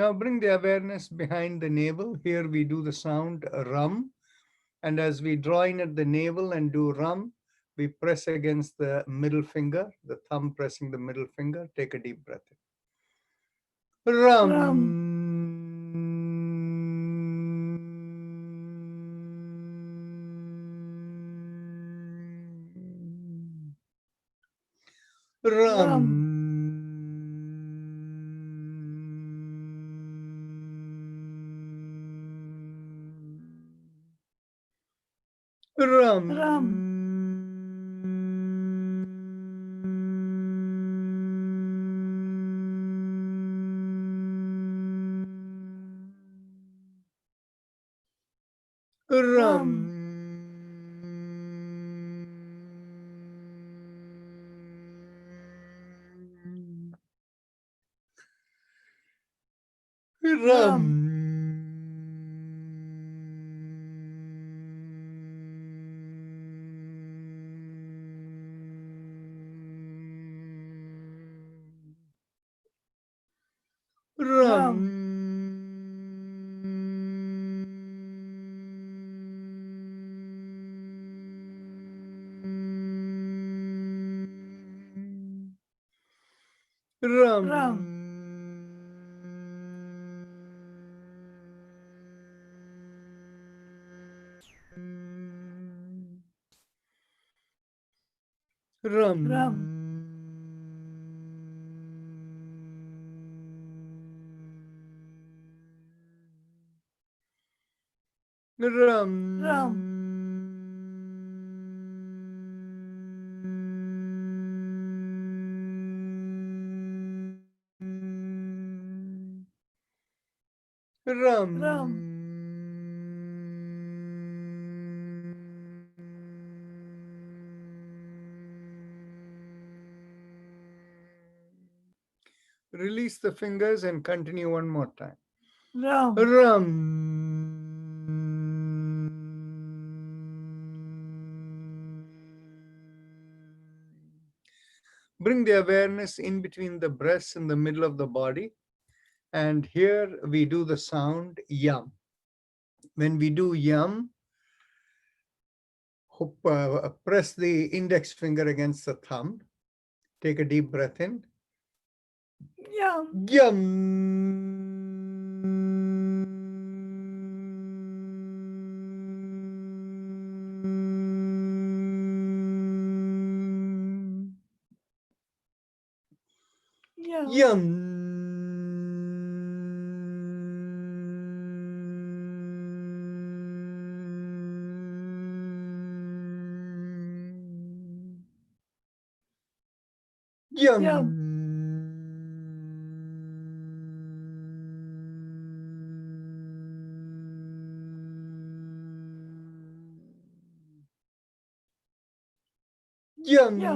Now bring the awareness behind the navel. Here we do the sound rum. And as we draw in at the navel and do rum, we press against the middle finger, the thumb pressing the middle finger. Take a deep breath in. Rum. Rum. Rum. Rum. Rum. Rum. Rum. Rum. Rum. Rum. Rum. Rum. Rum. Rum. Release the fingers and continue one more time. Rum. Bring the awareness in between the breasts and the middle of the body. And here we do the sound yum. When we do yum, press the index finger against the thumb. Take a deep breath in. Yum. Yum. Yum. Yum. Yum. Yum. Yum. Yum.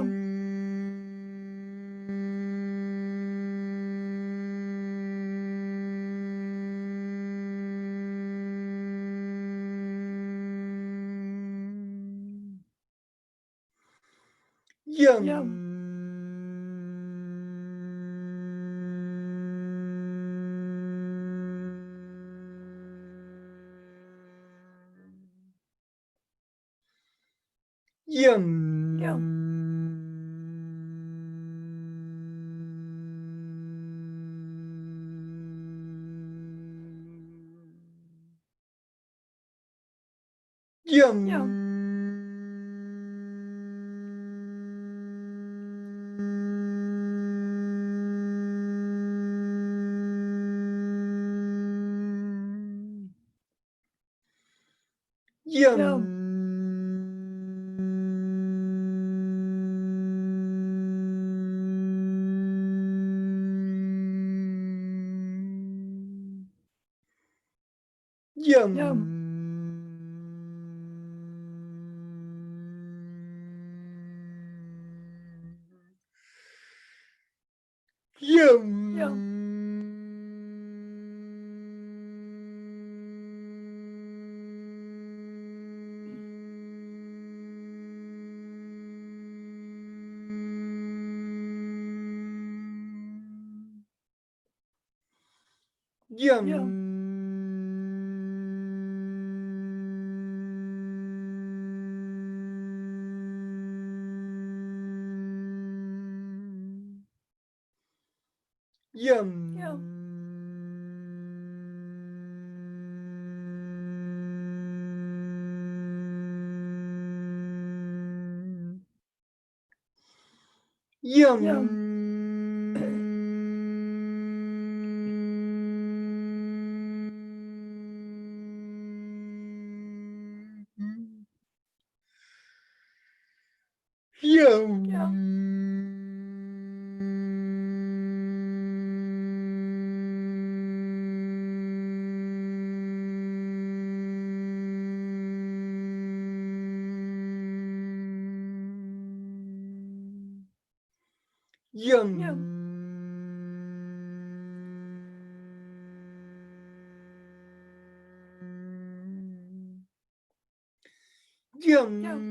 Yum. Yum. Yum. Yum. Yum. Yum. Yum. Yum. Yum. Yum. Yum. Yum. Yum. Yum. Yum. Yum. Yum.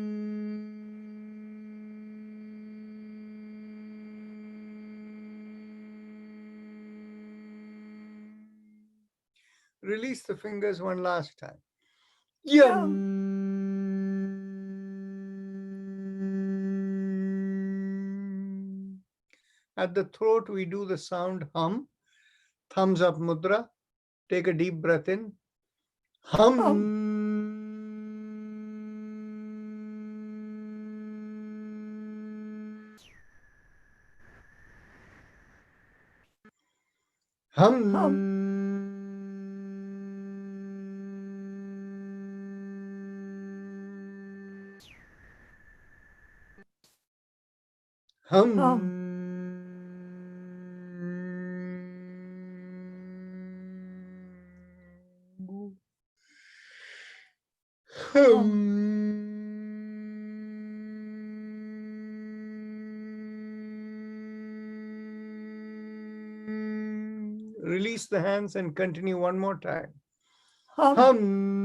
Release the fingers one last time. Yum. At the throat, we do the sound hum. Thumbs up mudra. Take a deep breath in. Hum. Hum. Hum. Release the hands and continue one more time. Hum.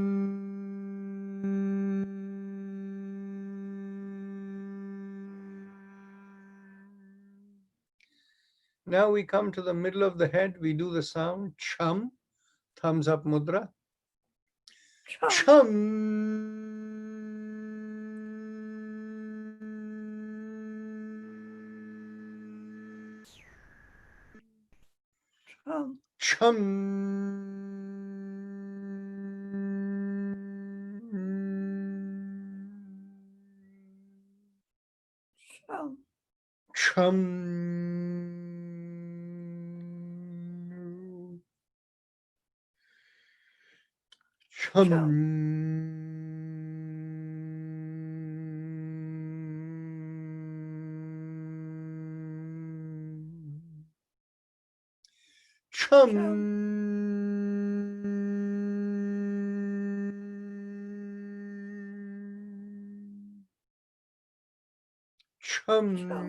Now we come to the middle of the head. We do the sound chum. Thumbs up mudra. Chum. Chum. Chum.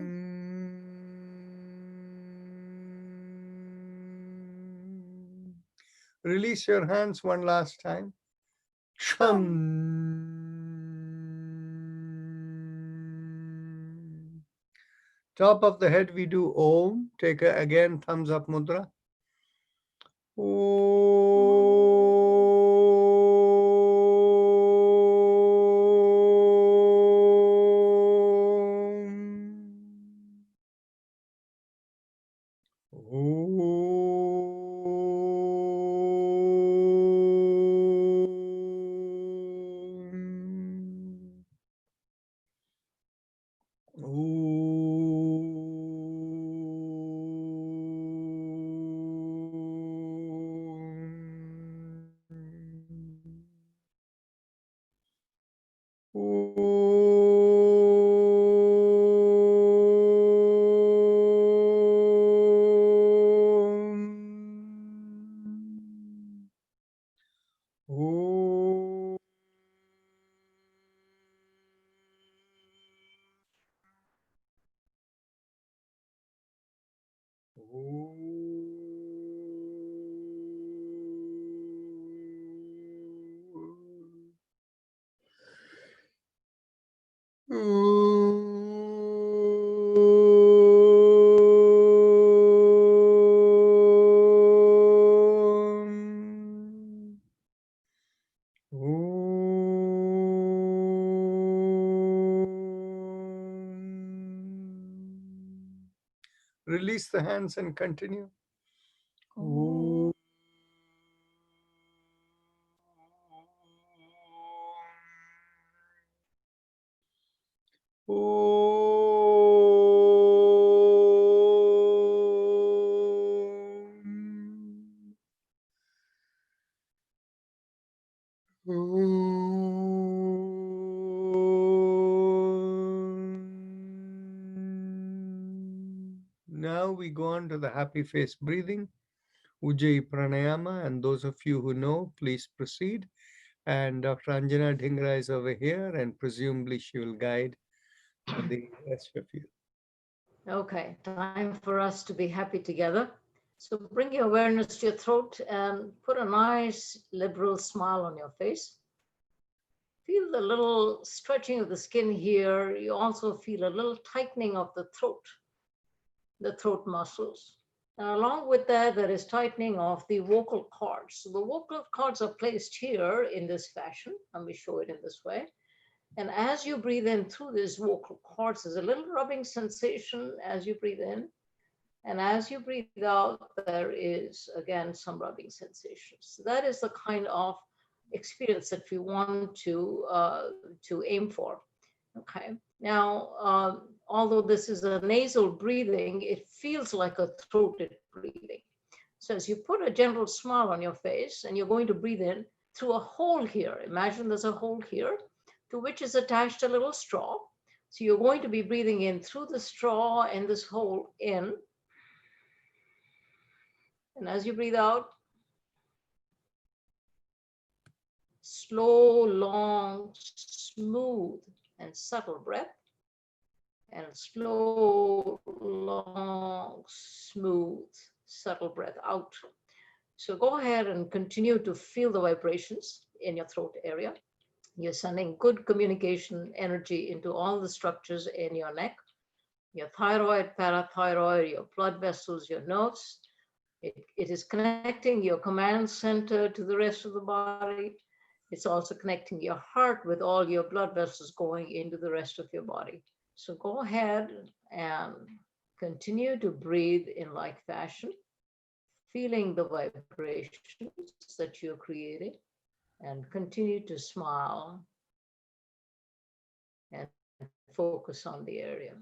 Release your hands one last time. Chum. Top of the head, we do Om. Take again thumbs up mudra. Release the hands and continue. Om. Now we go on to the happy face breathing, Ujjayi Pranayama, and those of you who know, please proceed. And Dr. Anjana Dhingra is over here, and presumably she will guide the rest of you. Okay, time for us to be happy together. So bring your awareness to your throat and put a nice liberal smile on your face. Feel the little stretching of the skin here. You also feel a little tightening of the throat muscles. And along with that, there is tightening of the vocal cords. So the vocal cords are placed here in this fashion. Let me show it in this way. And as you breathe in through these vocal cords, there's a little rubbing sensation as you breathe in. And as you breathe out, there is, again, some rubbing sensations. So that is the kind of experience that we want to aim for. Okay. Now, although this is a nasal breathing, it feels like a throated breathing. So as you put a gentle smile on your face and you're going to breathe in through a hole here, imagine there's a hole here to which is attached a little straw. So you're going to be breathing in through the straw and this hole in. And as you breathe out, slow, long, smooth, and subtle breath. And slow, long, smooth, subtle breath out. So go ahead and continue to feel the vibrations in your throat area. You're sending good communication energy into all the structures in your neck, your thyroid, parathyroid, your blood vessels, your nerves. It is connecting your command center to the rest of the body. It's also connecting your heart with all your blood vessels going into the rest of your body. So go ahead and continue to breathe in like fashion, feeling the vibrations that you're creating, and continue to smile and focus on the area.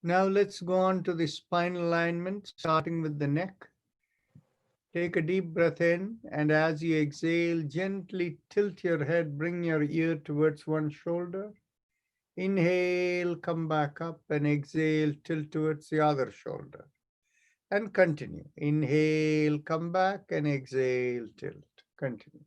Now let's go on to the spine alignment, starting with the neck. Take a deep breath in, and as you exhale, gently tilt your head, bring your ear towards one shoulder. Inhale, come back up, and exhale, tilt towards the other shoulder. And continue. Inhale, come back, and exhale, tilt. Continue.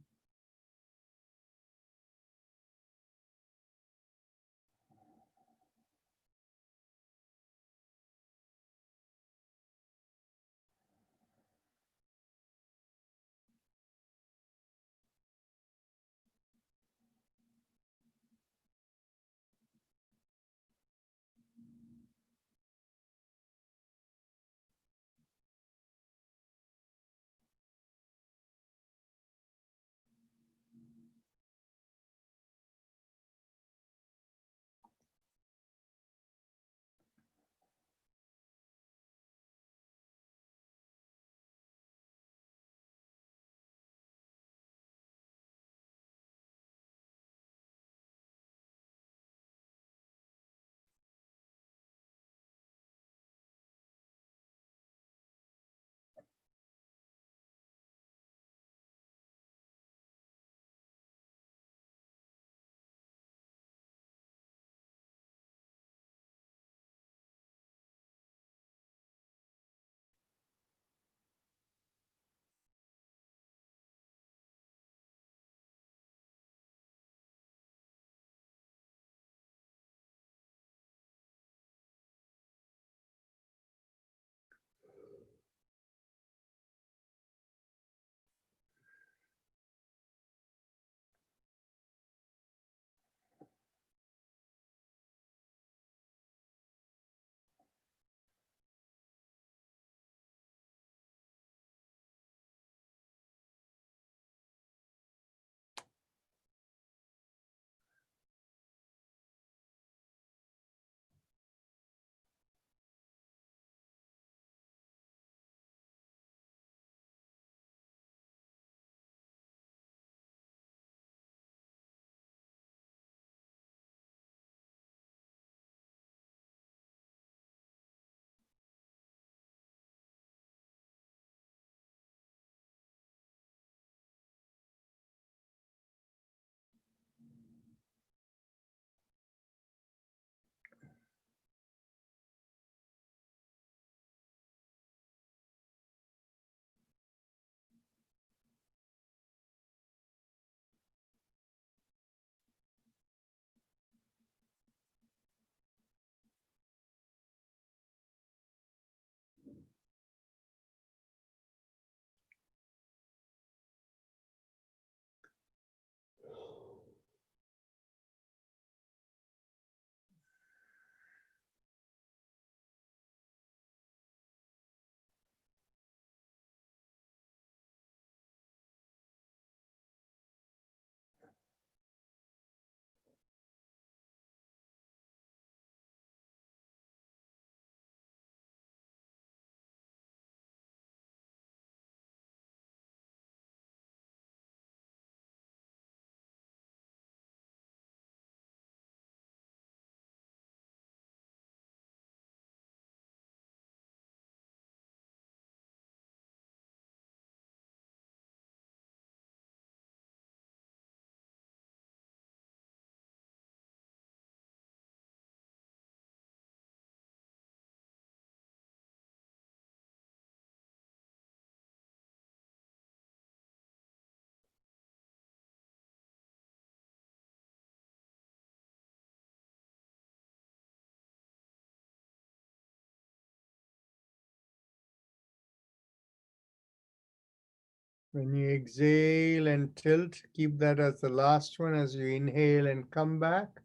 When you exhale and tilt, keep that as the last one as you inhale and come back.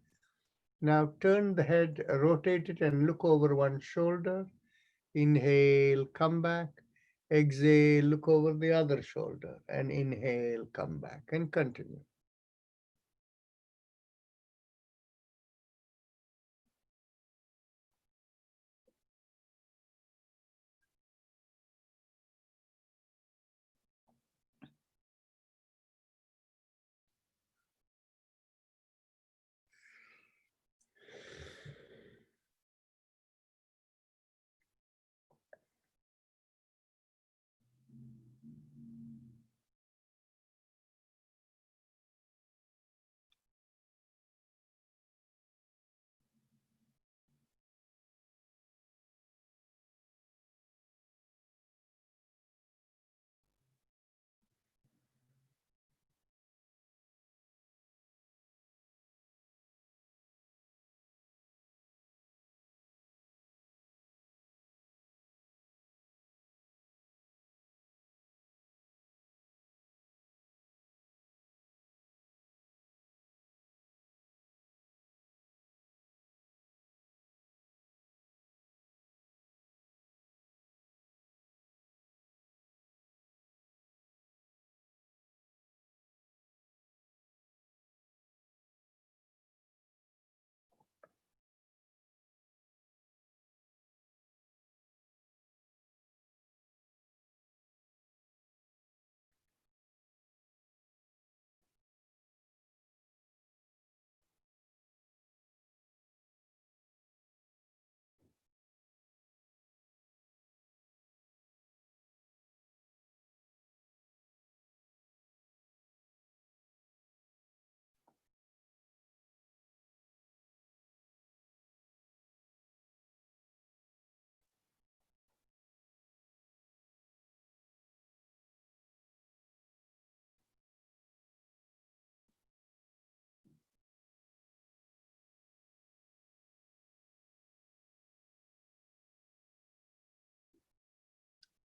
Now turn the head, rotate it and look over one shoulder. Inhale, come back. Exhale, look over the other shoulder and inhale, come back and continue.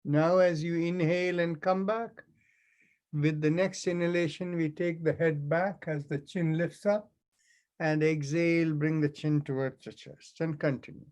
Now, as you inhale and come back, with the next inhalation, we take the head back as the chin lifts up, and exhale, bring the chin towards the chest and continue.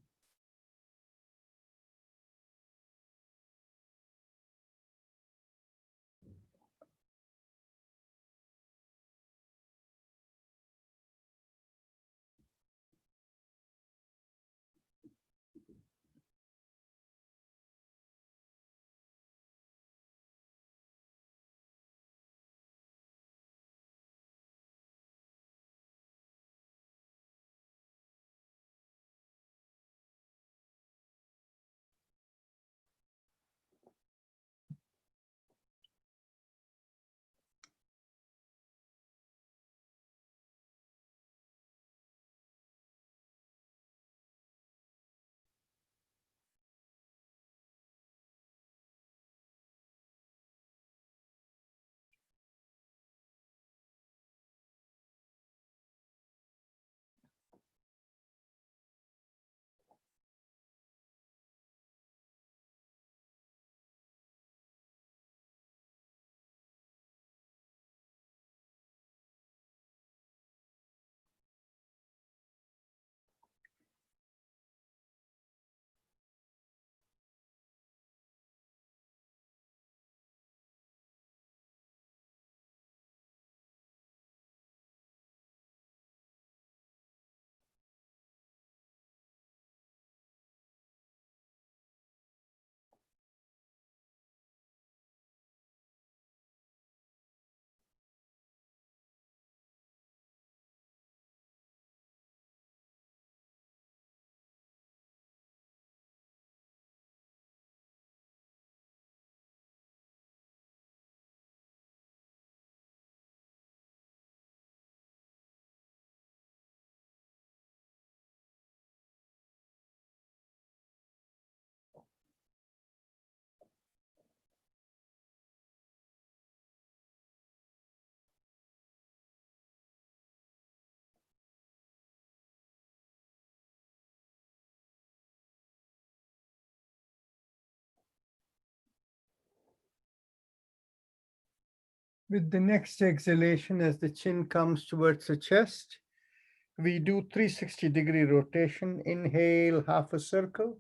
With the next exhalation, as the chin comes towards the chest, we do 360-degree rotation. Inhale, half a circle,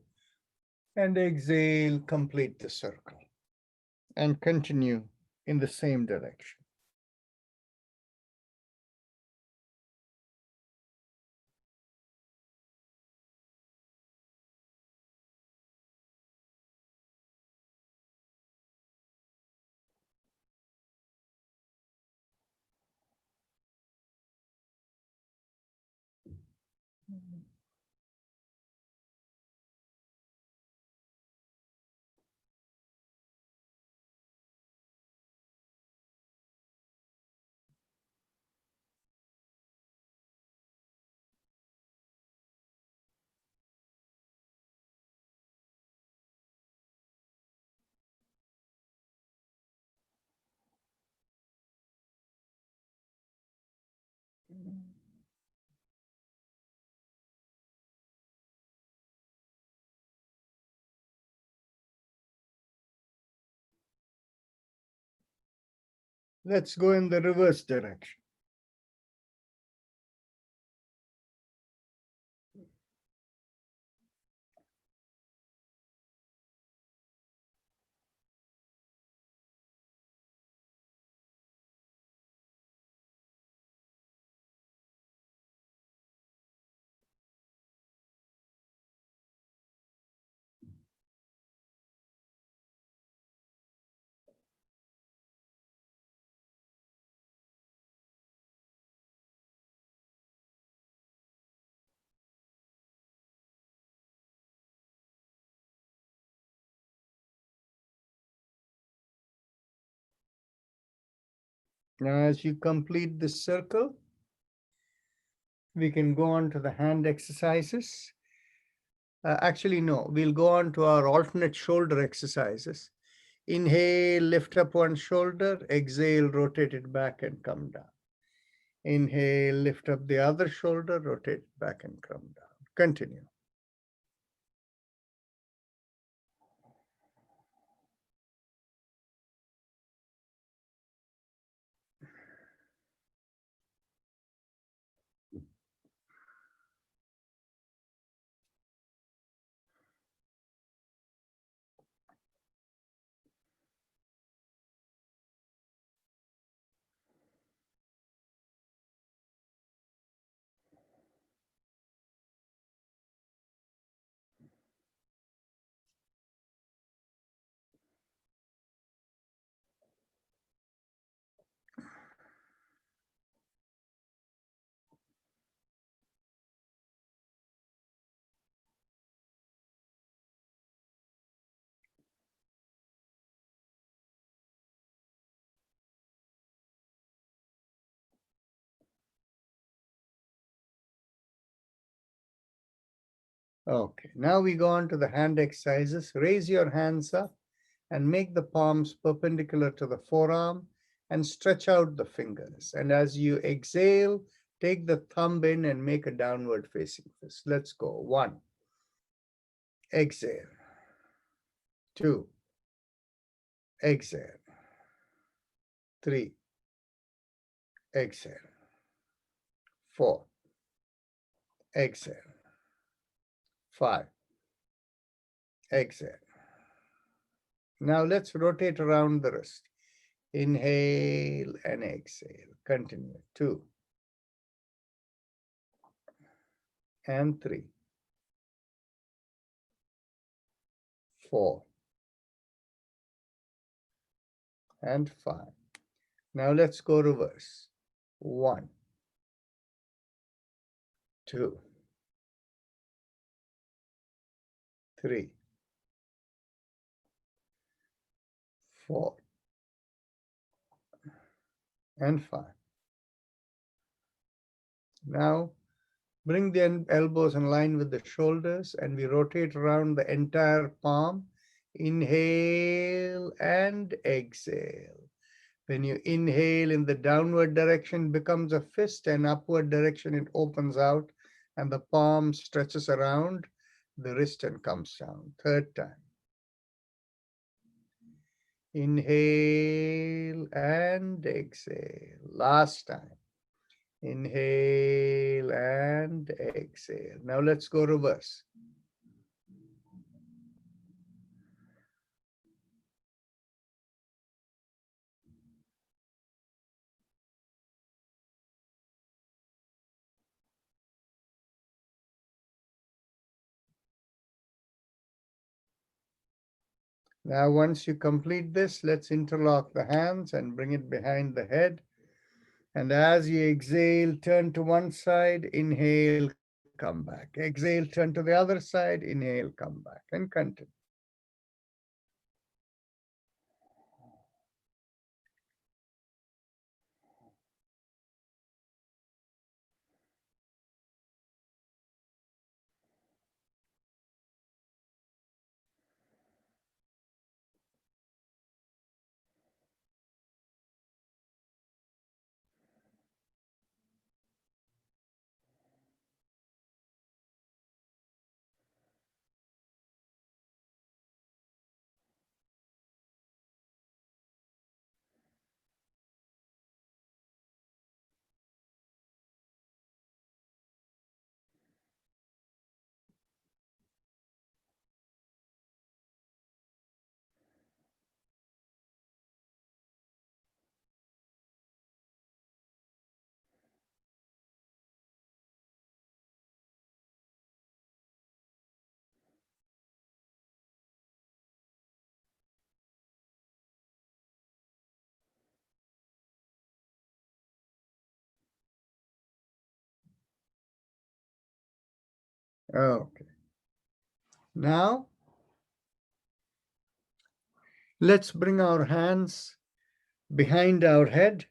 and exhale, complete the circle. And continue in the same direction. Let's go in the reverse direction. Now, as you complete this circle, we can go on to the hand exercises. Actually, no, we'll go on to our alternate shoulder exercises. Inhale, lift up one shoulder, exhale, rotate it back and come down. Inhale, lift up the other shoulder, rotate it back and come down. Continue. Okay, now we go on to the hand exercises. Raise your hands up and make the palms perpendicular to the forearm and stretch out the fingers. And as you exhale, take the thumb in and make a downward facing fist. Let's go. 1, exhale. 2, exhale. 3, exhale. 4, exhale. 5, exhale. Now let's rotate around the wrist. Inhale and exhale. Continue. 2 and 3, 4 and 5. Now let's go reverse. 1, 2, 3, 4 and 5. Now bring the elbows in line with the shoulders and we rotate around the entire palm. Inhale and exhale. When you inhale in the downward direction, becomes a fist, and upward direction, it opens out and the palm stretches around the wrist and comes down. Third time. Inhale and exhale. Last time. Inhale and exhale. Now let's go reverse. Now, once you complete this, let's interlock the hands and bring it behind the head. And as you exhale, turn to one side, inhale, come back. Exhale, turn to the other side, inhale, come back, and continue. Okay. Now, let's bring our hands behind our head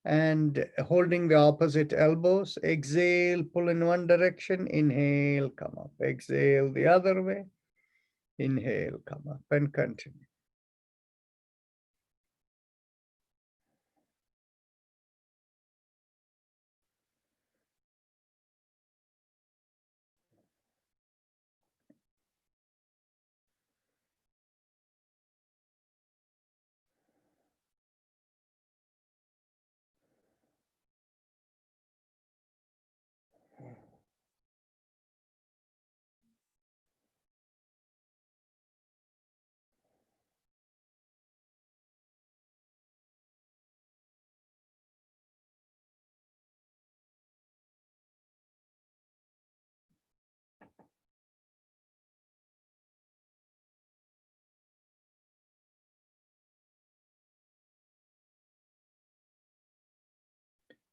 and holding the opposite elbows. Exhale, pull in one direction, inhale, come up. Exhale the other way, inhale, come up, and continue.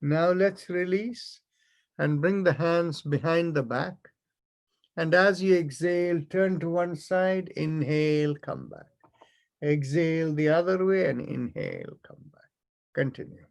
Now let's release and bring the hands behind the back. And as you exhale, turn to one side, inhale, come back. Exhale the other way and inhale, come back. Continue.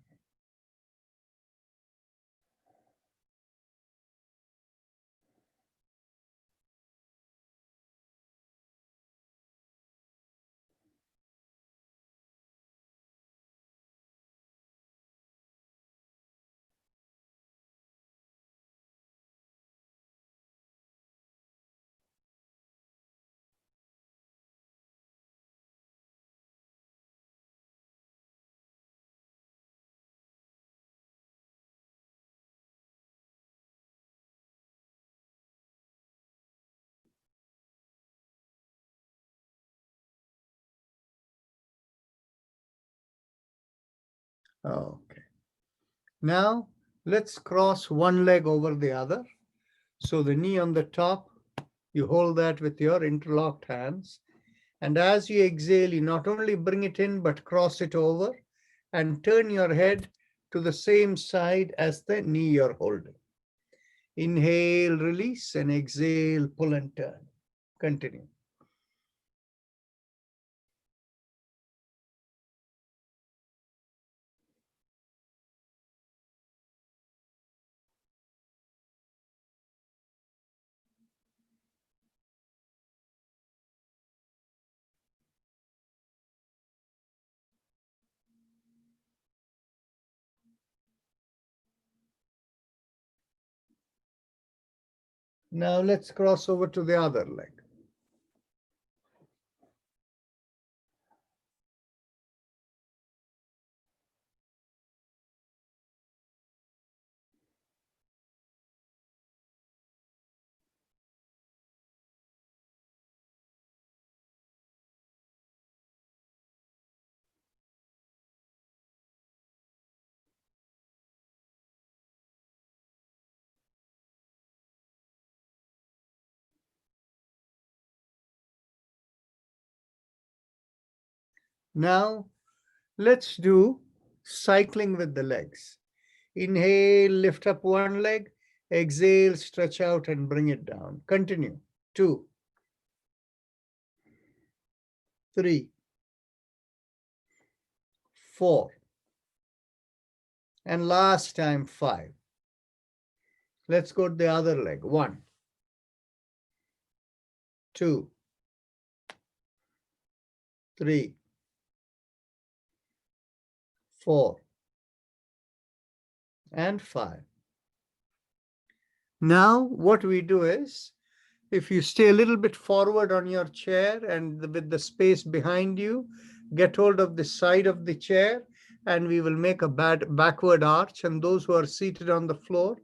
Okay. Now let's cross one leg over the other. So the knee on the top, you hold that with your interlocked hands. And as you exhale, you not only bring it in, but cross it over and turn your head to the same side as the knee you're holding. Inhale, release, and exhale, pull and turn. Continue. Now let's cross over to the other leg. Now, let's do cycling with the legs. Inhale, lift up one leg. Exhale, stretch out and bring it down. Continue. 2, 3, 4. And last time, 5. Let's go to the other leg. 1, 2, 3, 4, and 5. Now, what we do is, if you stay a little bit forward on your chair and with the space behind you, get hold of the side of the chair and we will make a backward arch. And those who are seated on the floor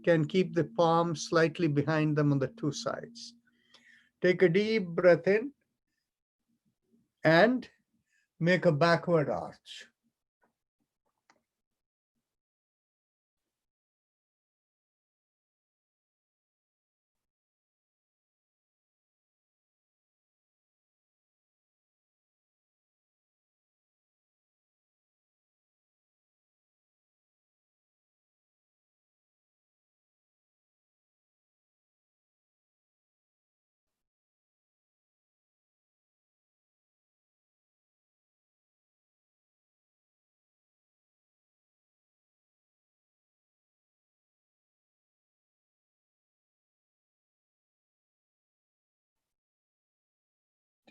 can keep the palms slightly behind them on the two sides. Take a deep breath in and make a backward arch.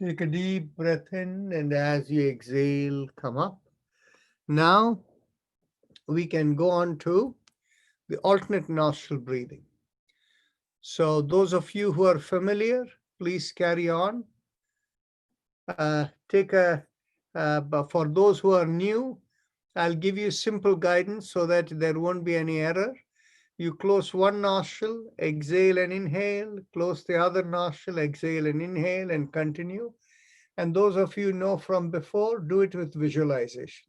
Take a deep breath in, and as you exhale, come up. Now we can go on to the alternate nostril breathing. So those of you who are familiar, please carry on. But for those who are new, I'll give you simple guidance so that there won't be any error. You close one nostril, exhale and inhale, close the other nostril, exhale and inhale, and continue. And those of you know from before, do it with visualization.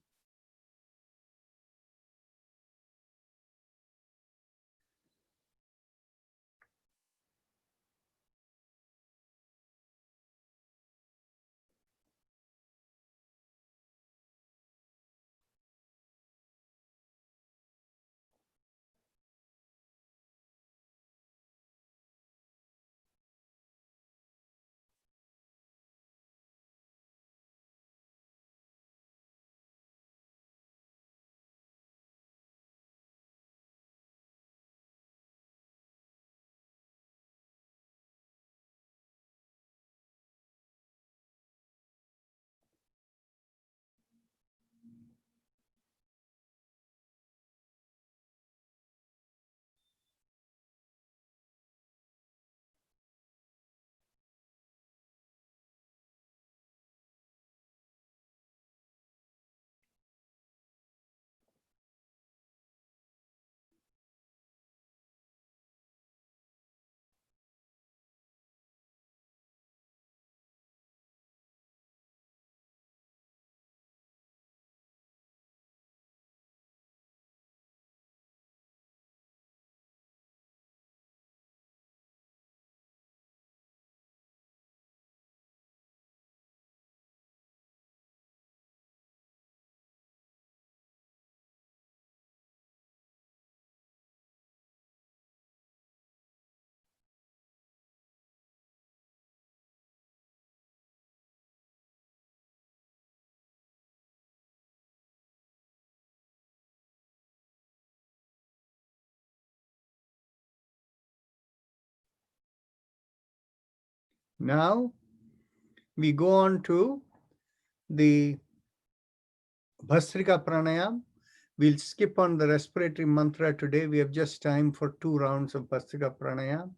Now we go on to the Bhastrika Pranayam. We'll skip on the respiratory mantra today. We have just time for 2 rounds of Bhastrika Pranayam.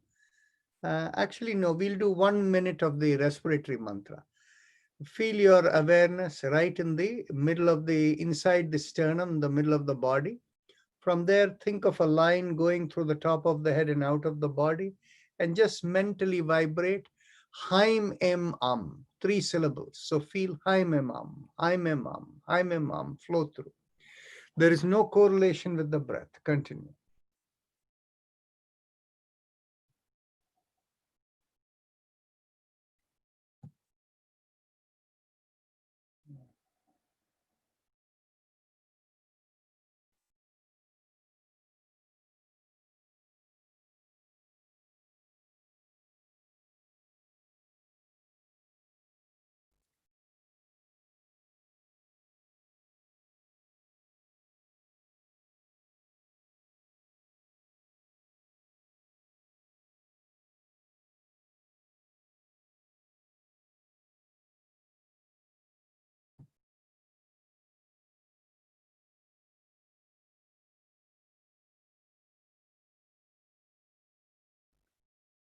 Actually, no, we'll do 1 minute of the respiratory mantra. Feel your awareness right in the middle of inside the sternum, the middle of the body. From there, think of a line going through the top of the head and out of the body, and just mentally vibrate Haim Em 3 syllables. So feel Haim Em Haim Em Haim Em flow through. There is no correlation with the breath. Continue.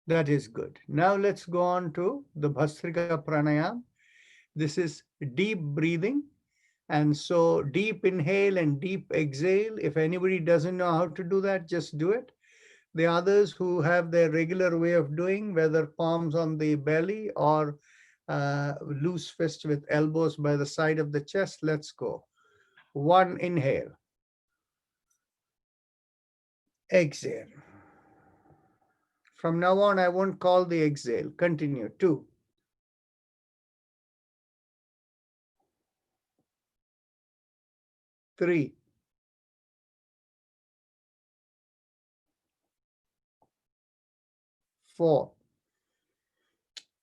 That is good. Now let's go on to the Bhastrika Pranayam. This is deep breathing. And so deep inhale and deep exhale. If anybody doesn't know how to do that, just do it. The others who have their regular way of doing, whether palms on the belly or loose fist with elbows by the side of the chest, let's go. One, inhale. Exhale. From now on, I won't call the exhale. Continue. Two. Three. Four.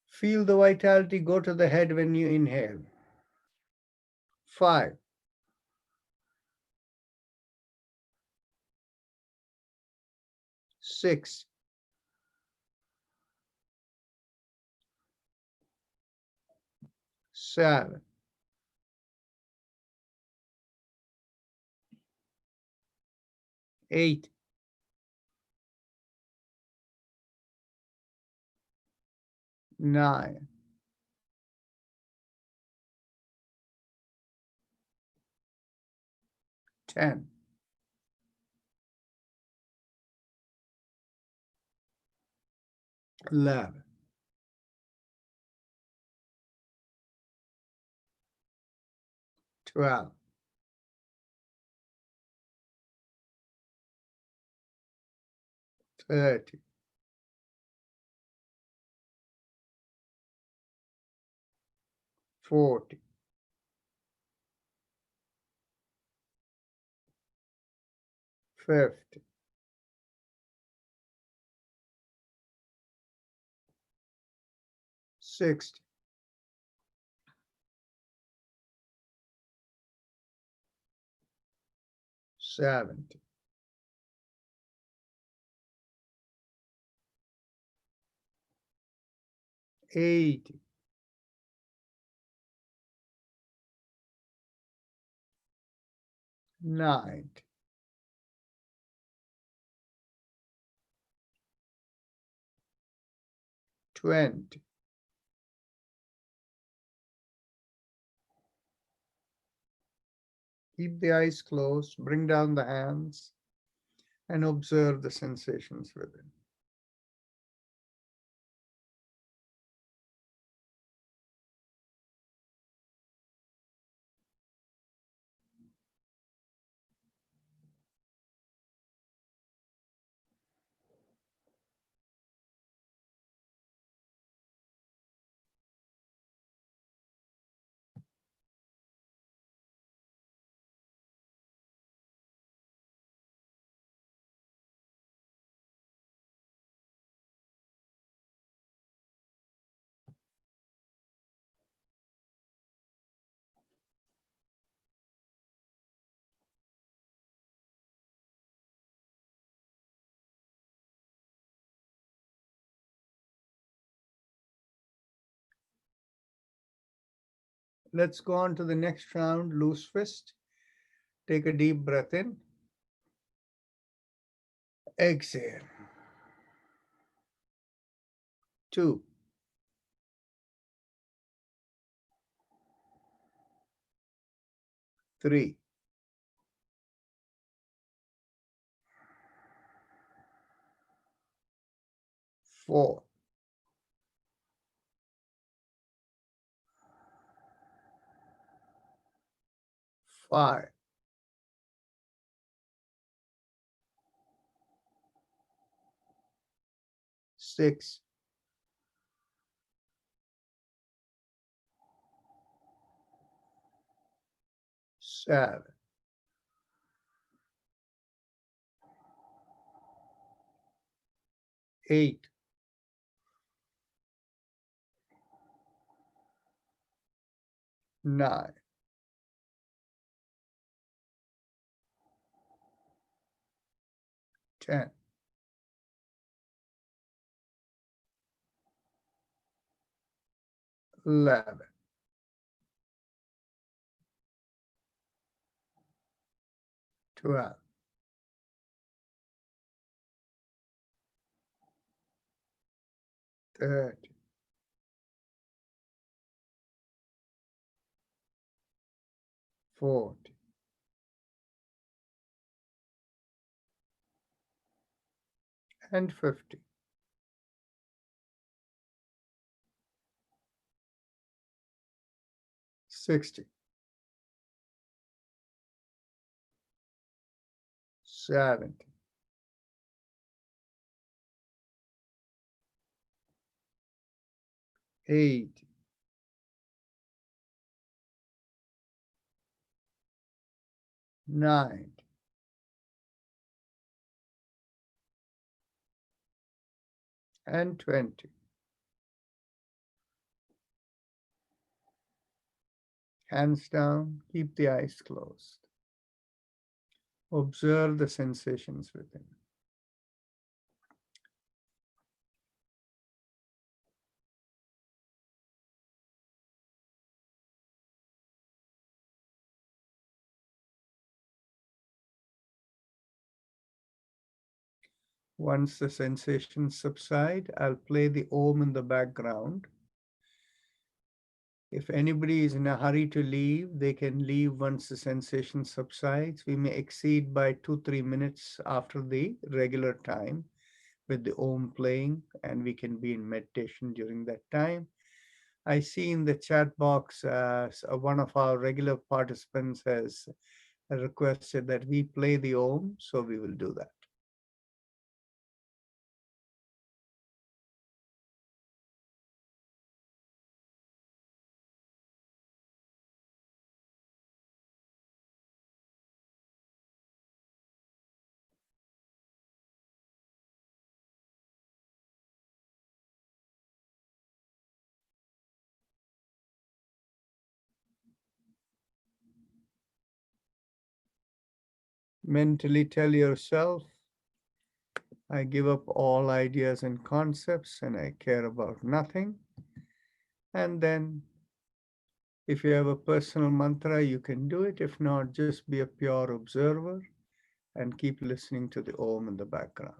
Feel the vitality go to the head when you inhale. Five. Six. Seven. 8. 9. 10. 11. 12. 30. 40. 50. 60. 70. 80. 90. 20. 'Keep the eyes closed, bring down the hands, and observe the sensations within. Let's go on to the next round, loose fist. Take a deep breath in. Exhale. 2. 3. 4. 5. 6. 7. 8. 9. 10. 11. 12. 30, 40, 50. 60, 70, 80, 90, and 20. Hands down, keep the eyes closed. Observe the sensations within. Once the sensations subside, I'll play the Om in the background. If anybody is in a hurry to leave, they can leave once the sensation subsides. We may exceed by 2-3 minutes after the regular time with the Om playing, and we can be in meditation during that time. I see in the chat box, one of our regular participants has requested that we play the Om, so we will do that. Mentally tell yourself, I give up all ideas and concepts and I care about nothing. And then if you have a personal mantra, you can do it. If not, just be a pure observer and keep listening to the Om in the background.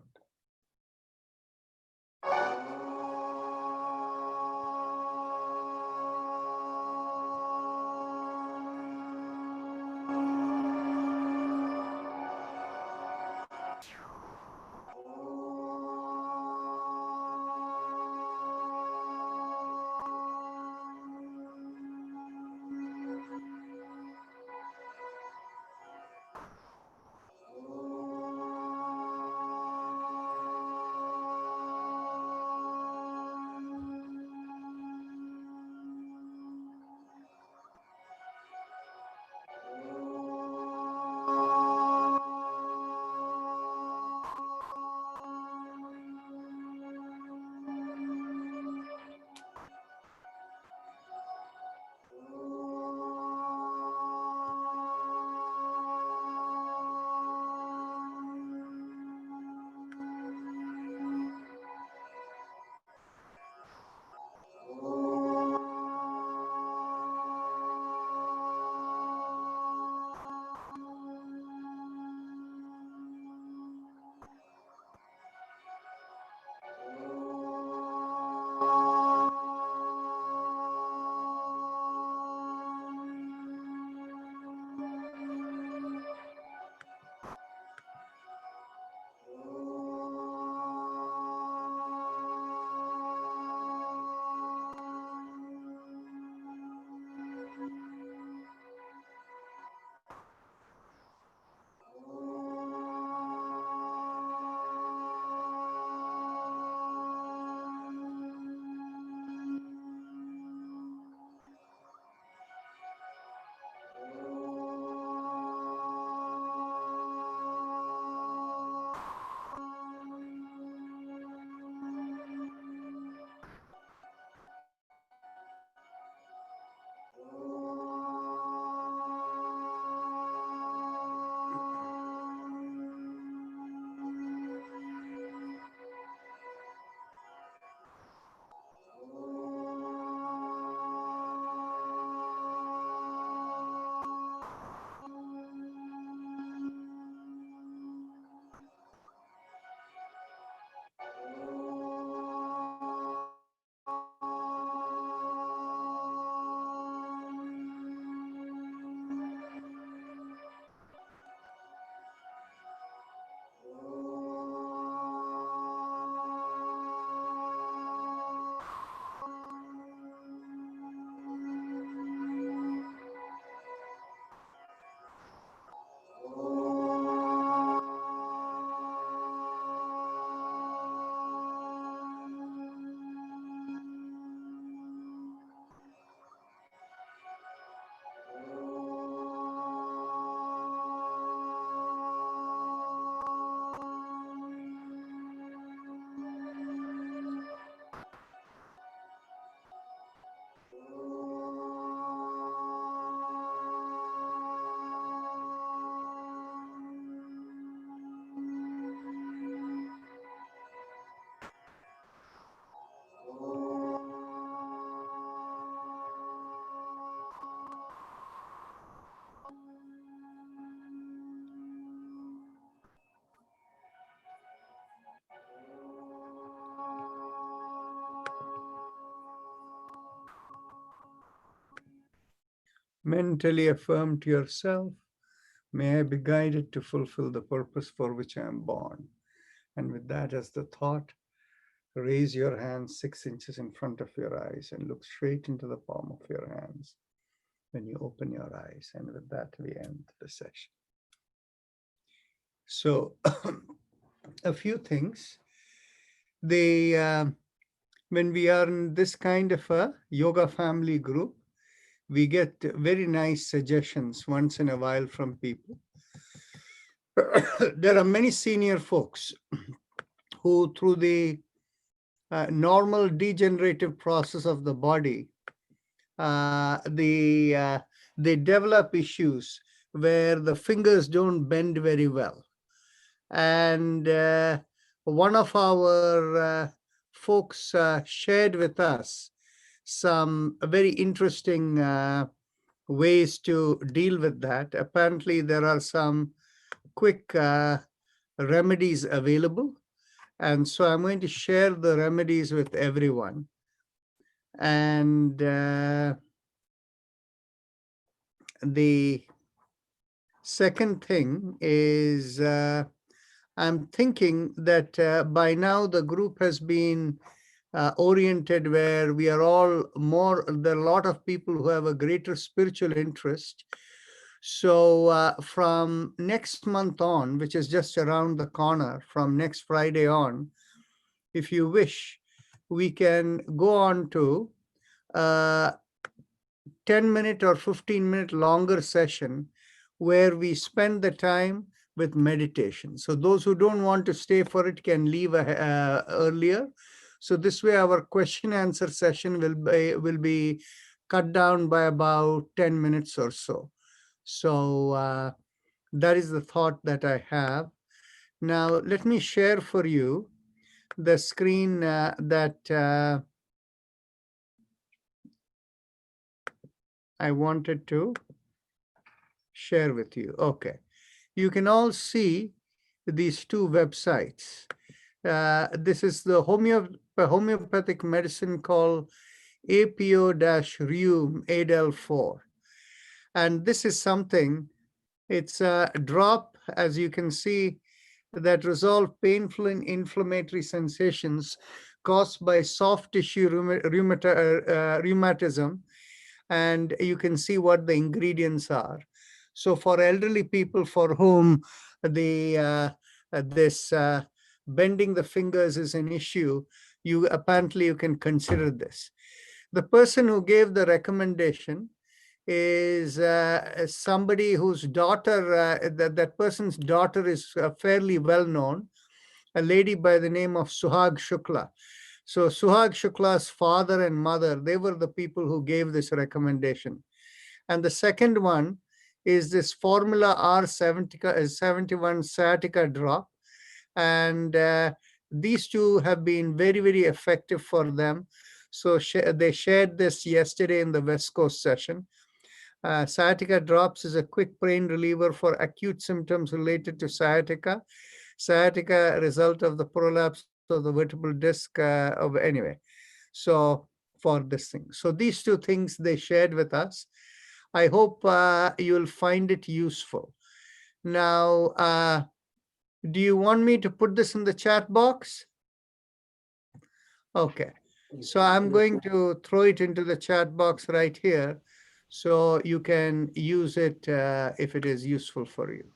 Mentally affirm to yourself, may I be guided to fulfill the purpose for which I am born. And with that as the thought, raise your hands 6 inches in front of your eyes and look straight into the palm of your hands when you open your eyes. And with that, we end the session. So a few things. When we are in this kind of a yoga family group, we get very nice suggestions once in a while from people. There are many senior folks who, through the normal degenerative process of the body, they develop issues where the fingers don't bend very well. And one of our folks shared with us some very interesting ways to deal with that. Apparently, there are some quick remedies available. And so I'm going to share the remedies with everyone. And the second thing is I'm thinking that by now the group has been oriented where we are all more, there are a lot of people who have a greater spiritual interest. So from next month on, which is just around the corner, from next Friday on, if you wish, we can go on to 10-minute or 15-minute longer session where we spend the time with meditation. So those who don't want to stay for it can leave earlier. So this way our question answer session will be cut down by about 10 minutes or so. So that is the thought that I have. Now, let me share for you the screen that I wanted to share with you. Okay. You can all see these two websites. This is the homeopathic medicine called APO-Rheum ADEL4. And this is something, it's a drop, as you can see, that resolve painful and inflammatory sensations caused by soft tissue rheumatism. And you can see what the ingredients are. So for elderly people for whom this bending the fingers is an issue, you can consider this. The person who gave the recommendation is somebody whose daughter, that person's daughter is fairly well known, a lady by the name of Suhag Shukla. So Suhag Shukla's father and mother, they were the people who gave this recommendation. And the second one is this Formula R71 sciatica drop. And these two have been very, very effective for them. So they shared this yesterday in the West Coast session. Sciatica drops is a quick pain reliever for acute symptoms related to sciatica. Sciatica, result of the prolapse of the vertebral disc anyway. So for this thing. So these two things they shared with us. I hope you'll find it useful. Now, do you want me to put this in the chat box? Okay. So I'm going to throw it into the chat box right here, so you can use it if it is useful for you.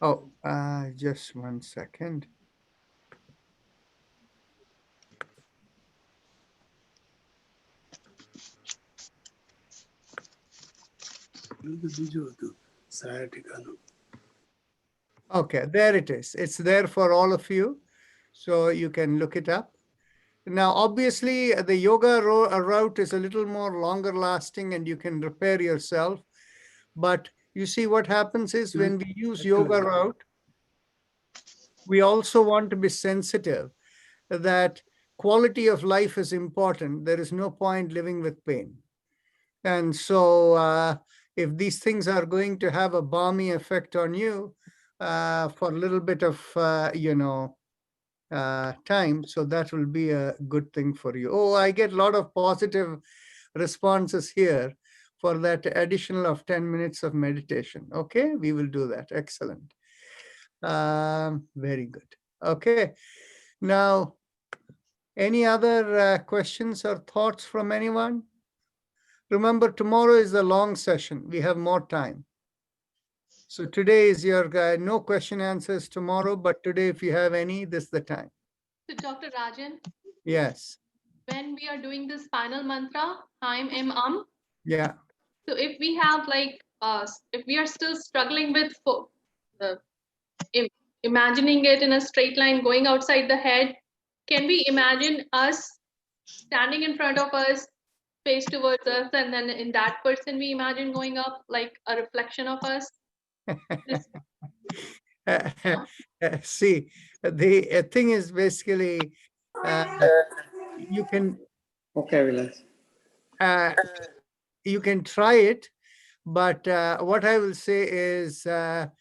Oh, just 1 second. Okay, there it is. It's there for all of you, so you can look it up. Now, obviously, the yoga route is a little more longer lasting and you can repair yourself. But you see what happens is when we use yoga route, we also want to be sensitive that quality of life is important. There is no point living with pain. And so if these things are going to have a balmy effect on you for a little bit of, time, so that will be a good thing for you. Oh, I get a lot of positive responses here for that additional of 10 minutes of meditation. Okay, we will do that. Excellent. Very good. Okay, now, any other questions or thoughts from anyone? Remember, tomorrow is the long session. We have more time. So today is your no question answers tomorrow, but today, if you have any, this is the time. So Dr. Rajan, Yes. when we are doing this final mantra, Yeah. so if we have if we are still struggling with imagining it in a straight line going outside the head, can we imagine us standing in front of us, face towards us, and then in that person we imagine going up like a reflection of us? This- See, the thing is basically you can Okay, Vilas. you can try it, but what I will say is that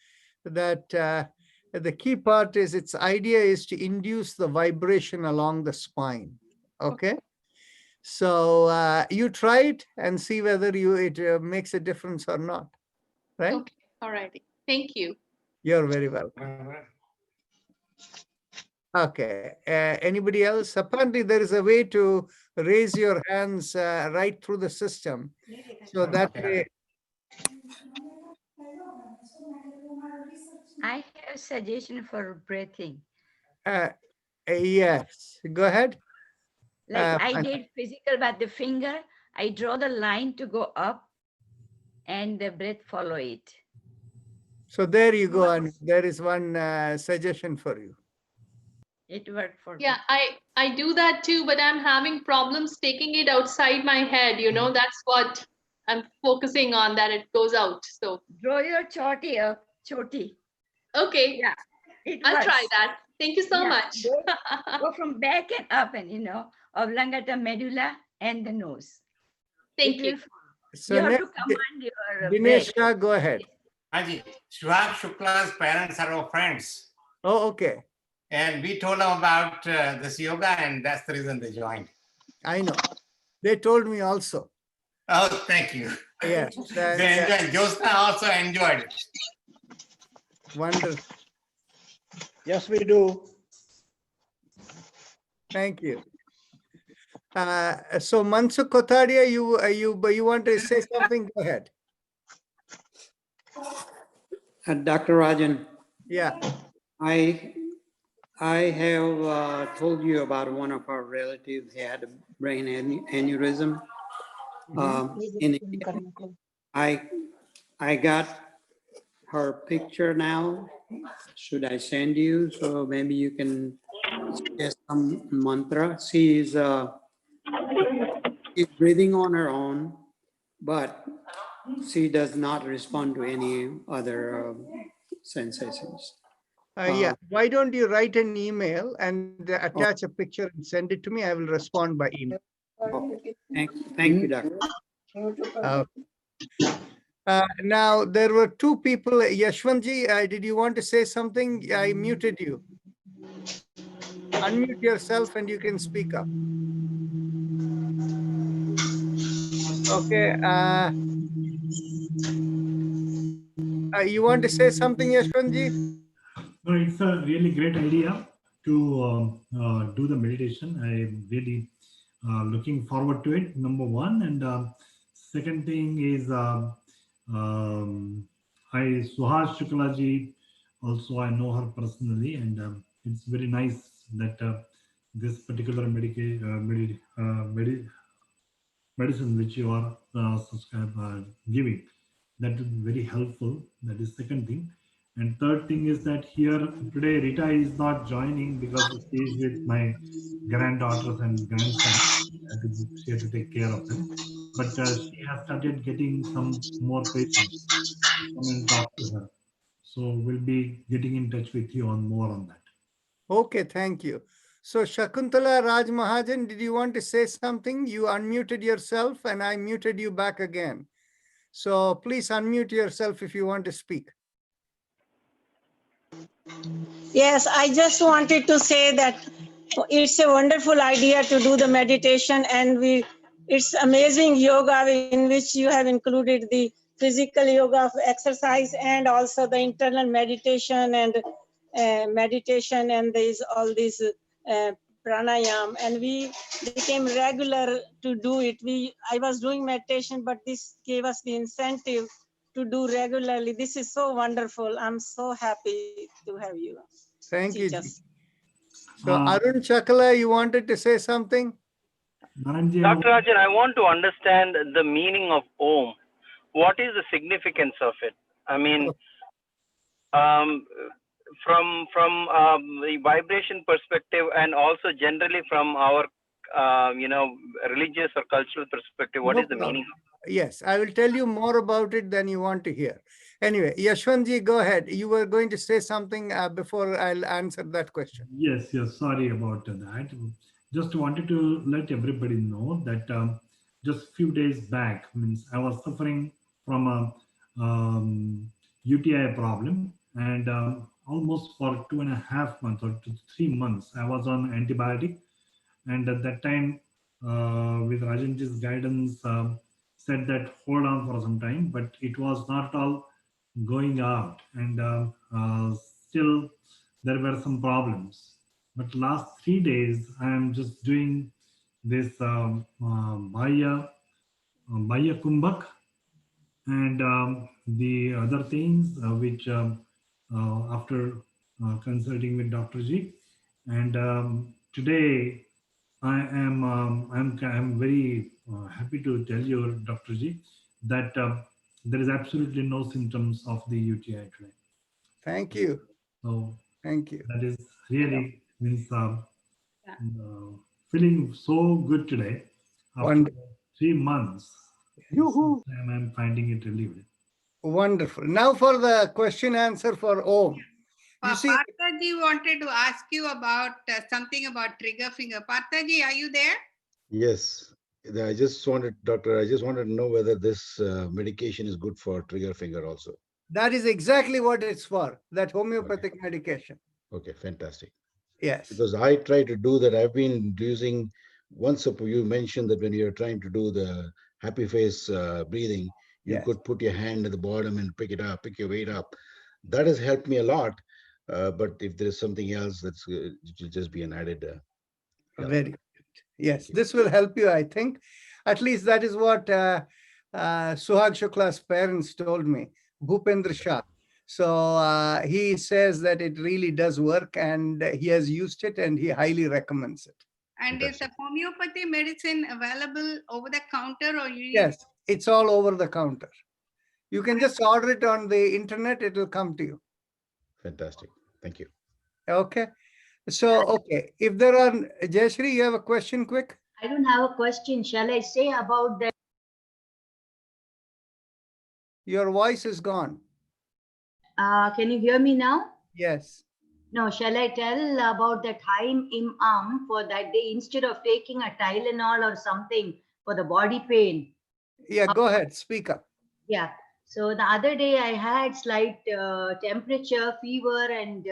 the key part is its idea is to induce the vibration along the spine. Okay. So you try it and see whether it makes a difference or not. Right? Okay, all righty. Thank you. You're very welcome. Okay. Anybody else? Apparently, there is a way to raise your hands right through the system. So that way. I have a suggestion for breathing. Yes. Go ahead. Like I did physical, but the finger, I draw the line to go up and the breath follow it. So there you go. And there is one suggestion for you. It worked for Yeah, me. I do that too, but I'm having problems taking it outside my head. That's what I'm focusing on, that it goes out. So Draw your choti up, choti. okay, Yeah, it I'll works. try that. Thank you so Yeah, much. Go from back and up and, oblongata medulla and the nose. Thank It you. will- So you have next, to command your Dinesh breath. Shah, go ahead. Haji, Suhag Shukla's parents are our friends. Oh, okay. And we told them about this yoga, and that's the reason they joined. I know. They told me also. Oh, thank you. Yes. They enjoyed. Josna also enjoyed it. Wonderful. Yes, we do. Thank you. So Mansukh Kotadia, you want to say something? Go ahead. Dr. Rajan, Yeah. I have told you about one of our relatives. He had a brain aneurysm. In I got her picture now. Should I send you? So maybe you can suggest some mantra. She's breathing on her own, but she does not respond to any other sensations. Yeah. Why don't you write an email and attach a picture and send it to me? I will respond by email. Okay. Thank you, Doctor. Now, there were two people. Yashwantji, did you want to say something? I muted you. Unmute yourself and you can speak up. Okay. You want to say something, Yashwantji? No, it's a really great idea to do the meditation. I'm really looking forward to it, number one. And second thing is, Suhas Shuklaji, also I know her personally, and it's very nice that this particular medicine which you are giving, that is very helpful. That is second thing. And third thing is that here today Rita is not joining because she is with my granddaughters and grandson. She had to take care of them. But she has started getting some more patients to come and talk to her. So we'll be getting in touch with you on more on that. Okay, thank you. So Shakuntala Raj Mahajan, did you want to say something? You unmuted yourself and I muted you back again. So please unmute yourself if you want to speak. Yes, I just wanted to say that it's a wonderful idea to do the meditation, and it's amazing yoga in which you have included the physical yoga of exercise and also the internal meditation and all these pranayam, and we became regular to do it. I was doing meditation, but this gave us the incentive to do regularly. This is so wonderful. I'm so happy to have you. Thank you. Teach Ji. us. So Arun Chakala, you wanted to say something? Naranji, Dr. Rajan, I want to understand the meaning of Om. What is the significance of it? I mean, from the vibration perspective, and also generally from our religious or cultural perspective, what No is the problem. meaning? Yes, I will tell you more about it than you want to hear. Anyway, Yashwantji, go ahead. You were going to say something before I'll answer that question. yes, sorry about that. Just wanted to let everybody know that just few days back, means I was suffering from a UTI problem, and almost for 2.5 months or 3 months, I was on antibiotic. And at that time, with Rajanji's guidance, said that hold on for some time, but it was not all going out, and still there were some problems. But last 3 days, I am just doing this Bhaya Kumbhak and the other things which after consulting with Dr. G. And today I'm very happy to tell you, Dr. G, that there is absolutely no symptoms of the UTI today. Thank you. So Thank you. that is really means feeling so good today after Wonderful. 3 months. Yoo-hoo. I'm finding it relieved. Wonderful. Now for the question answer for Om. You see, Parthaji wanted to ask you about something about trigger finger. Parthaji, are you there? Yes, I just wanted to know whether this medication is good for trigger finger also. that is exactly what it's for, that homeopathic medication. Okay, fantastic. Yes. Because I try to do that. I've been using, once you mentioned that when you're trying to do the happy face breathing, you Yes. could put your hand at the bottom and pick your weight up. That has helped me a lot. But if there is something else, it will just be an added help. Very good. Yes, this will help you, I think. At least that is what Suhag Shukla's parents told me, Bhupendra Shah. So he says that it really does work, and he has used it and he highly recommends it. And is the homeopathy medicine available over the counter, or you? Yes, it's all over the counter. You can just order it on the internet, it will come to you. Fantastic. Thank you. Okay. So, okay, if there are, Jayashree, you have a question quick? I don't have a question. Shall I say about that? Your voice is gone. Can you hear me now? Yes. No, shall I tell about that Haim Im for that day instead of taking a Tylenol or something for the body pain? Yeah, go ahead, speak up. Yeah. So the other day I had slight temperature, fever, and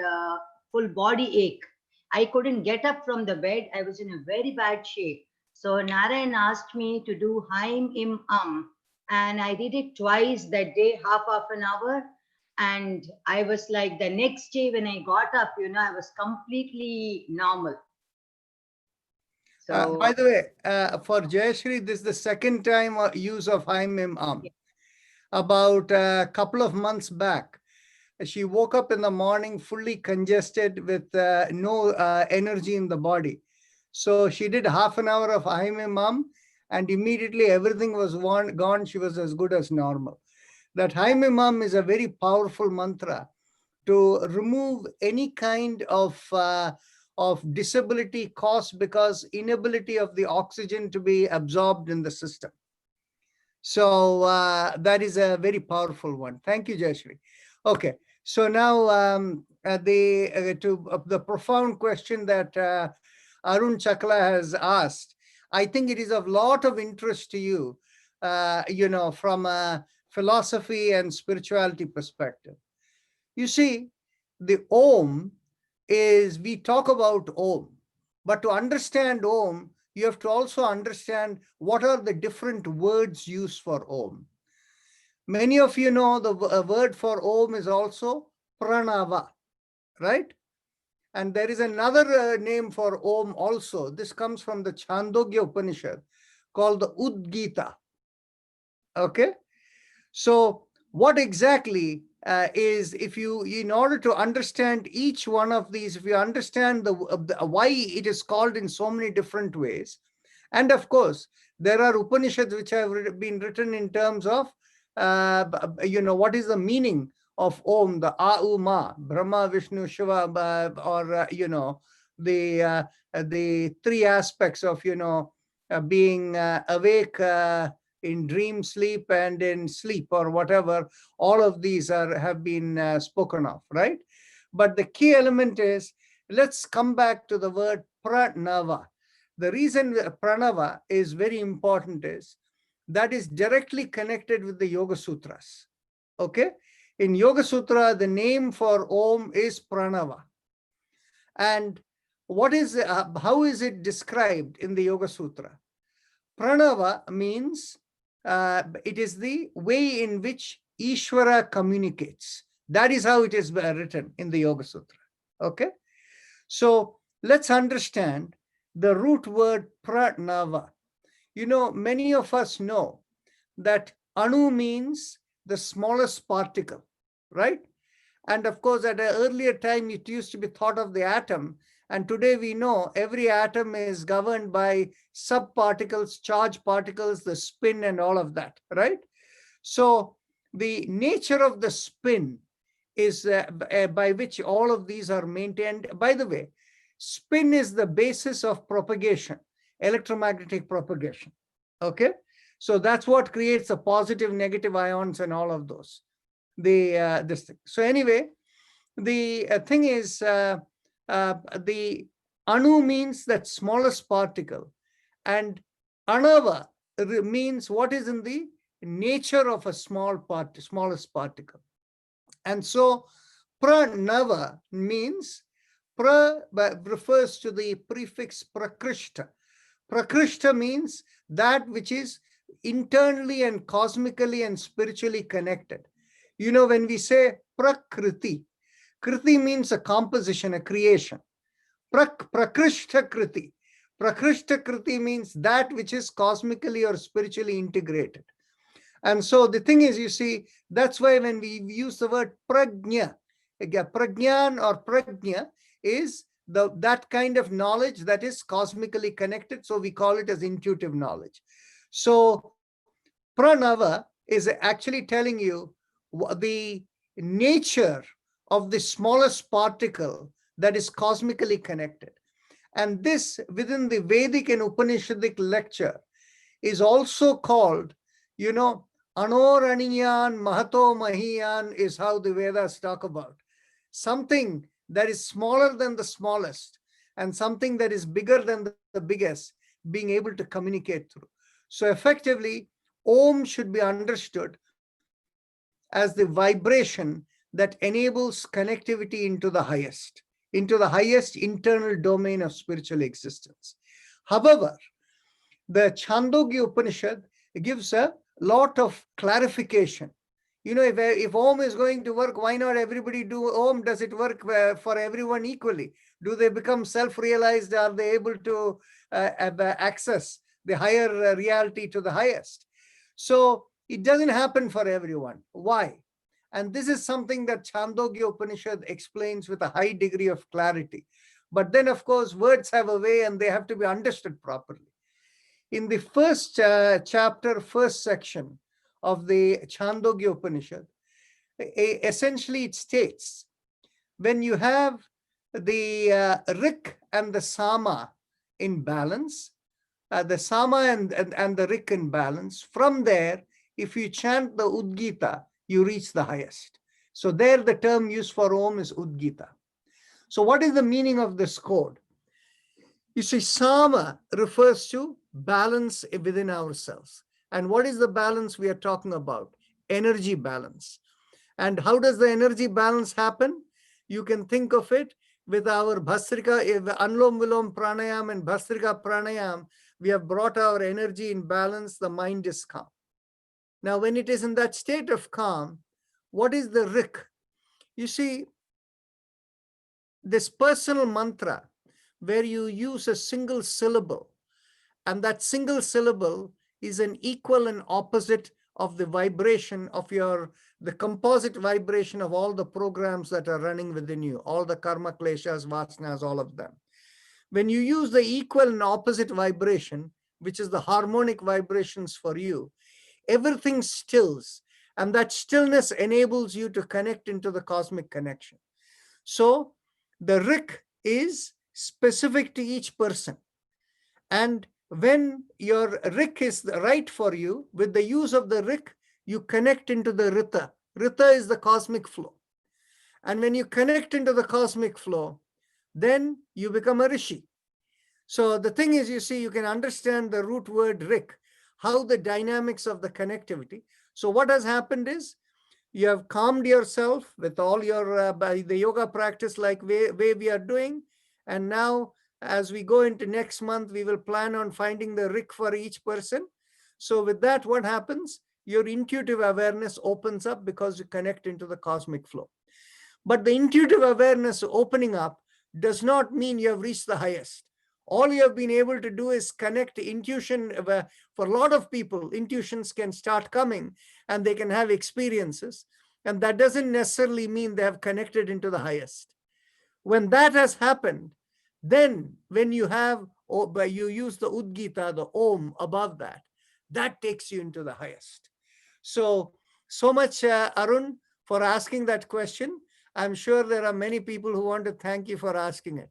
full body ache. I couldn't get up from the bed. I was in a very bad shape. So Narayan asked me to do Haim Im and I did it twice that day, half an hour. And I was like, the next day when I got up, I was completely normal. So, by the way, for Jayashree, this is the second time use of Haim Im Am. Yeah. About a couple of months back, she woke up in the morning fully congested with no energy in the body. So she did half an hour of Haim Im Am, and immediately everything was gone. She was as good as normal. That Haim Im Am is a very powerful mantra to remove any kind of disability caused because inability of the oxygen to be absorbed in the system. So that is a very powerful one. Thank you, Jayashree. Okay, so now the profound question that Arun Chakla has asked, I think it is of lot of interest to you, from a philosophy and spirituality perspective. You see, the Om is, we talk about Om, but to understand Om, you have to also understand what are the different words used for Om. Many of you know the word for Om is also Pranava, right? And there is another name for Om also. This comes from the Chandogya Upanishad called the Udgita. Okay? So what exactly is, if you, in order to understand each one of these, if you understand the why it is called in so many different ways, and of course, there are Upanishads which have been written in terms of, what is the meaning of Om, the Auma, Brahma, Vishnu, Shiva, or, the three aspects of, being awake, in dream, sleep, and in sleep, or whatever. All of these have been spoken of, right? But the key element is, let's come back to the word Pranava. The reason Pranava is very important is that is directly connected with the Yoga Sutras. Okay? In Yoga Sutra, the name for Om is Pranava. And what is, how is it described in the Yoga Sutra? Pranava means it is the way in which Ishvara communicates. That is how it is written in the Yoga Sutra. Okay? So let's understand the root word Pranava. Many of us know that Anu means the smallest particle, right? And of course, at an earlier time, it used to be thought of the atom. And today we know every atom is governed by subparticles, charged particles, the spin, and all of that, right? So the nature of the spin is by which all of these are maintained. By the way, spin is the basis of propagation, electromagnetic propagation. Okay? So that's what creates the positive, negative ions and all of those. This thing. So anyway, the thing is, the Anu means that smallest particle, and Anava means what is in the nature of a smallest particle. And so Pranava means, refers to the prefix Prakrishta. Prakrishta means that which is internally and cosmically and spiritually connected. When we say Prakriti, Kriti means a composition, a creation. Prakrishta Kriti. Prakrishta Kriti means that which is cosmically or spiritually integrated. And so the thing is, you see, that's why when we use the word prajna, prajnan or prajna is that kind of knowledge that is cosmically connected. So we call it as intuitive knowledge. So Pranava is actually telling you the nature of the smallest particle that is cosmically connected. And this, within the Vedic and Upanishadic lecture, is also called, Anoraniyan Mahato Mahiyan is how the Vedas talk about. Something that is smaller than the smallest and something that is bigger than the biggest being able to communicate through. So effectively, Om should be understood as the vibration that enables connectivity into the highest internal domain of spiritual existence. However, the Chandogya Upanishad gives a lot of clarification. If Om is going to work, why not everybody do Om? Does it work for everyone equally? Do they become self-realized? Are they able to access the higher reality to the highest? So it doesn't happen for everyone. Why? And this is something that Chandogya Upanishad explains with a high degree of clarity. But then, of course, words have a way and they have to be understood properly. In the first chapter, first section of the Chandogya Upanishad, essentially it states, when you have the Rik and the Sama in balance, the Sama and the Rik in balance, from there, if you chant the Udgita, you reach the highest. So there the term used for Om is Udgita. So what is the meaning of this code? You see, Sama refers to balance within ourselves. And what is the balance we are talking about? Energy balance. And how does the energy balance happen? You can think of it with our Bhastrika, Anlom Vilom Pranayam and Bhastrika Pranayam. We have brought our energy in balance, the mind is calm. Now, when it is in that state of calm, what is the Rik? You see, this personal mantra where you use a single syllable, and that single syllable is an equal and opposite of the vibration of the composite vibration of all the programs that are running within you, all the karma, kleshas, vasanas, all of them. When you use the equal and opposite vibration, which is the harmonic vibrations for you, everything stills, and that stillness enables you to connect into the cosmic connection. So the Rik is specific to each person. And when your Rik is right for you, with the use of the Rik, you connect into the Rita. Rita is the cosmic flow. And when you connect into the cosmic flow, then you become a Rishi. So the thing is, you see, you can understand the root word Rik, how the dynamics of the connectivity. So what has happened is, you have calmed yourself with all your, by the yoga practice like way we are doing. And now, as we go into next month, we will plan on finding the Rik for each person. So with that, what happens? Your intuitive awareness opens up because you connect into the cosmic flow. But the intuitive awareness opening up does not mean you have reached the highest. All you have been able to do is connect intuition. For a lot of people, intuitions can start coming and they can have experiences. And that doesn't necessarily mean they have connected into the highest. When that has happened, then when you have, you use the Udgita, the Om above that, that takes you into the highest. So much, Arun, for asking that question. I'm sure there are many people who want to thank you for asking it.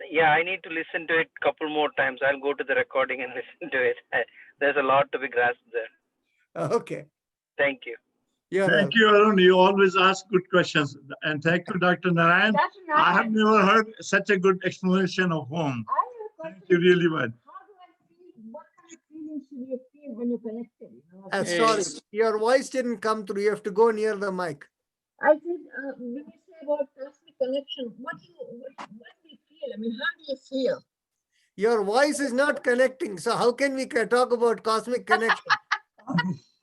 Yeah, I need to listen to it a couple more times. I'll go to the recording and listen to it. There's a lot to be grasped there. Okay. Thank you. Thank you, Arun. You always ask good questions. And thank you, Dr. Narayan. I have never heard such a good explanation of home. Thank you really much. What kind of feelings should you feel when you're connected? Sorry, your voice didn't come through. You have to go near the mic. I said, when you say about cosmic connection, what do you feel? I mean, how do you feel? Your voice is not connecting. So how can we talk about cosmic connection?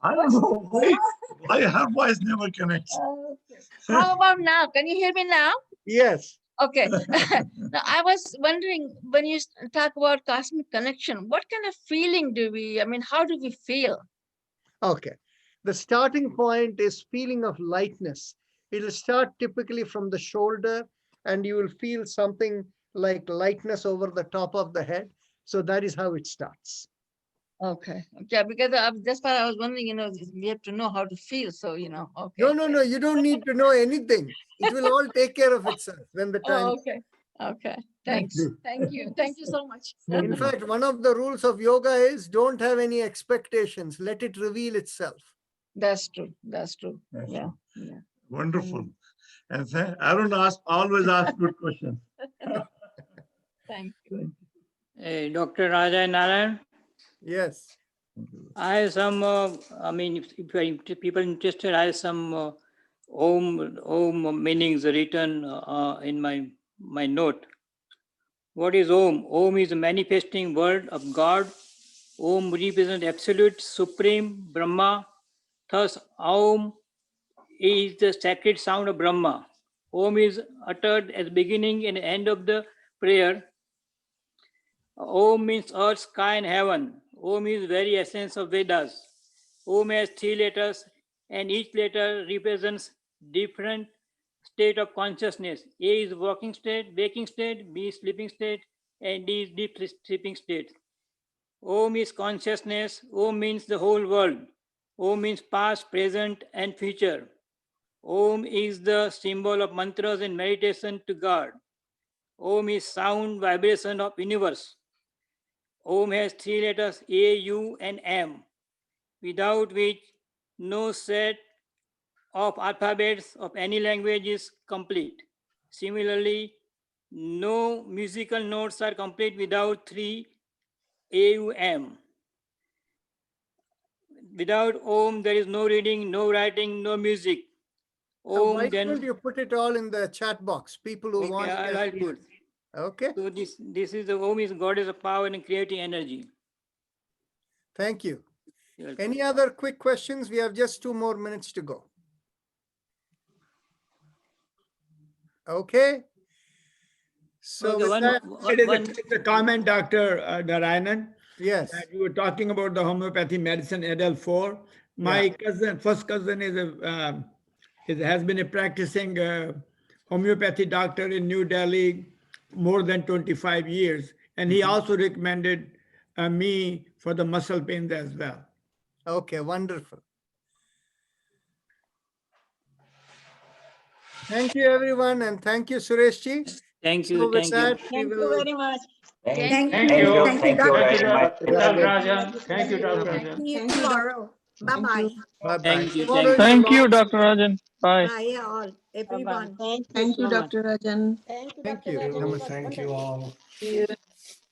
I don't know why her voice never connects. Okay. How about now? Can you hear me now? Yes. Okay. Now, I was wondering, when you talk about cosmic connection, what kind of feeling how do we feel? Okay. The starting point is feeling of lightness. It will start typically from the shoulder, and you will feel something like lightness over the top of the head. So that is how it starts. Okay. Yeah, because that's why I was wondering, we have to know how to feel. So, okay. No, you don't need to know anything. It will all take care of itself when the time. Oh, okay. Okay. Thanks. Thank you. Thank you so much. In fact, one of the rules of yoga is don't have any expectations. Let it reveal itself. That's true. That's Yeah. Wonderful. And Arun always asks good questions. Thank you. Hey, Dr. Raja Narayan. Yes. I have some, if people interested, I have some Om meanings written in my note. What is Om? Om is a manifesting word of God. Om represents absolute, supreme, Brahma. Thus, Om is the sacred sound of Brahma. Om is uttered as beginning and end of the prayer. Om means earth, sky, and heaven. Om is very essence of Vedas. Om has 3 letters, and each letter represents different state of consciousness. A is waking state, B is sleeping state, and D is deep sleeping state. Om is consciousness. Om means the whole world. Om means past, present, and future. Om is the symbol of mantras and meditation to God. Om is sound vibration of universe. Om has 3 letters A, U, and M, without which no set of alphabets of any language is complete. Similarly, no musical notes are complete without 3 AUM. Without Om, there is no reading, no writing, no music. Om, Why then don't you put it all in the chat box? People who okay, want. I'll put. Okay. So this is the Om is God is a power and creating energy. Thank you. You're welcome. Any other quick questions? We have just 2 more minutes to go. Okay. So Okay, with one- that, It's a comment, Dr. Narayanan. yes, That you were talking about the homeopathy medicine ADL4. My cousin, first cousin has been a practicing homeopathy doctor in New Delhi more than 25 years. And he also recommended me for the muscle pains as well. okay, wonderful. Thank you, everyone, and thank you, Sureshji. Thank you. So with Thank you. that, we Thank you will. very much. Thank you. Thank Thank you. you. Thank Thank you very much. Dr. Rajan. Thank you, Dr. Rajan. See you tomorrow. Bye-bye. Bye-bye. Thank you. Tomorrow is Thank a you, long- Dr. Rajan. Bye. Bye all, everyone. Thank you Thank so you, much. Dr. Rajan. Thank you, Thank Dr. you. Rajan. It was Thank you wonderful. all. See you.